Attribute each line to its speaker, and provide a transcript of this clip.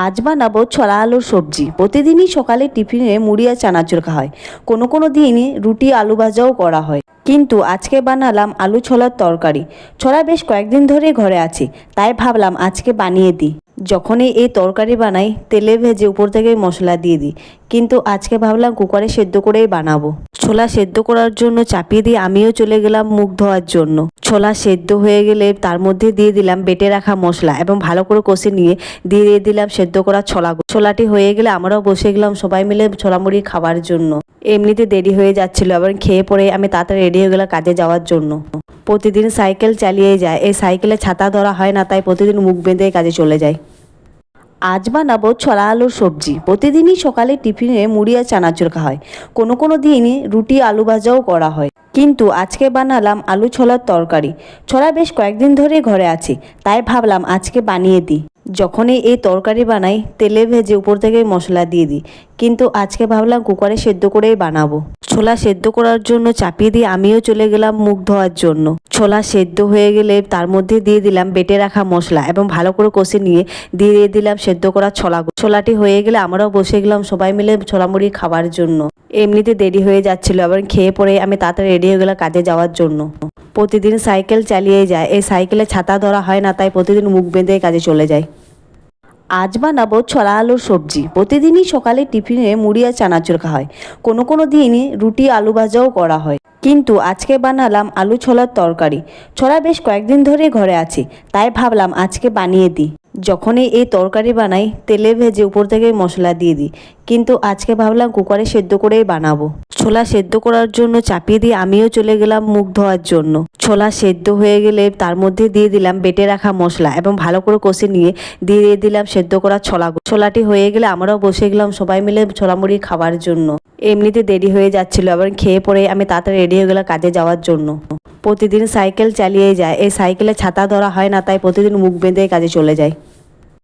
Speaker 1: আজ বানাবো ছোলা আলুর সবজি। প্রতিদিনই সকালে টিফিনে মুড়ি আর চানাচুর খাওয়া হয়। কোনো দিনই রুটি আলু ভাজাও করা হয়, কিন্তু আজকে বানালাম আলু ছোলার তরকারি। ছোলা বেশ কয়েকদিন ধরে ঘরে আছে, তাই ভাবলাম আজকে বানিয়ে দিই। যখনই এই তরকারি বানাই তেলে ভেজে উপর থেকে মশলা দিয়ে দিই, কিন্তু আজকে ভাবলাম কুকারে সেদ্ধ করেই বানাবো। ছোলা সেদ্ধ করার জন্য চাপিয়ে দিয়ে আমিও চলে গেলাম মুখ ধোয়ার জন্য। ছোলা সেদ্ধ হয়ে গেলে তার মধ্যে দিয়ে দিলাম বেটে রাখা মশলা এবং ভালো করে কষে নিয়ে দিয়ে দিলাম সেদ্ধ করা ছোলাটি হয়ে গেলে আমরাও বসে গেলাম সবাই মিলে ছোলা মুড়ি খাওয়ার জন্য। এমনিতে দেরি হয়ে যাচ্ছিল, আবার খেয়ে পরে আমি তাড়াতাড়ি রেডি হয়ে গেলাম কাজে যাওয়ার জন্য। প্রতিদিন সাইকেল চালিয়ে যায়, এই সাইকেলে ছাতা ধরা হয় না, তাই প্রতিদিন মুখ বেঁধে কাজে চলে যায়। আজ বানাবো ছোলা আলুর সবজি। প্রতিদিনই সকালে টিফিনে মুড়ি আর চানাচুর খাওয়া হয়, কোনো দিনই রুটি আলু ভাজাও করা হয়, কিন্তু আজকে বানালাম আলু ছোলার তরকারি। ছোলা বেশ কয়েকদিন ধরে ঘরে আছে, তাই ভাবলাম আজকে বানিয়ে দিই। যখনই এই তরকারি বানাই তেলে ভেজে উপর থেকে মশলা দিয়ে দিই, কিন্তু আজকে ভাবলাম কুকারে সেদ্ধ করেই বানাবো। ছোলা সেদ্ধ করার জন্য চাপিয়ে দিয়ে আমিও চলে গেলাম মুখ ধোয়ার জন্য। ছোলা সেদ্ধ হয়ে গেলে তার মধ্যে দিয়ে দিলাম বেটে রাখা মশলা এবং ভালো করে কষে নিয়ে দিয়ে দিলাম সেদ্ধ করা ছোলাটি হয়ে গেলে আমরাও বসে গেলাম সবাই মিলে ছোলা মুড়ি খাওয়ার জন্য। এমনিতে দেরি হয়ে যাচ্ছিল, আবার খেয়ে পরে আমি তাড়াতাড়ি রেডি হয়ে গেলাম কাজে যাওয়ার জন্য। প্রতিদিন সাইকেল চালিয়ে যায়, এই সাইকেলে ছাতা ধরা হয় না, তাই প্রতিদিন মুখ বেঁধে কাজে চলে যায়। আজ বানাবো ছোলা আলুর সবজি। প্রতিদিনই সকালে টিফিনে মুড়ি আর চানাচুর খাওয়া হয়, কোনো দিনই রুটি আলু ভাজাও করা হয়, কিন্তু আজকে বানালাম আলু ছোলার তরকারি। ছোলা বেশ কয়েকদিন ধরে ঘরে আছে, তাই ভাবলাম আজকে বানিয়ে দিই। যখনই এই তরকারি বানাই তেলে ভেজে উপর থেকে মশলা দিয়ে দিই, কিন্তু আজকে ভাবলাম কুকারে সেদ্ধ করেই বানাবো। ছোলা সেদ্ধ করার জন্য চাপিয়ে দিয়ে আমিও চলে গেলাম মুখ ধোয়ার জন্য। ছোলা সেদ্ধ হয়ে গেলে তার মধ্যে দিয়ে দিলাম বেটে রাখা মশলা এবং ভালো করে কষে নিয়ে দিয়ে দিলাম সেদ্ধ করা ছোলাটি হয়ে গেলে আমরাও বসে গেলাম সবাই মিলে ছোলা মুড়ি খাওয়ার জন্য। এমনিতে দেরি হয়ে যাচ্ছিল, আবার খেয়ে পরে আমি তাড়াতাড়ি রেডি হয়ে গেলাম কাজে যাওয়ার জন্য। প্রতিদিন সাইকেল চালিয়ে যায়, এই সাইকেলে ছাতা ধরা হয় না, তাই প্রতিদিন মুখ বেঁধে কাজে চলে যায়।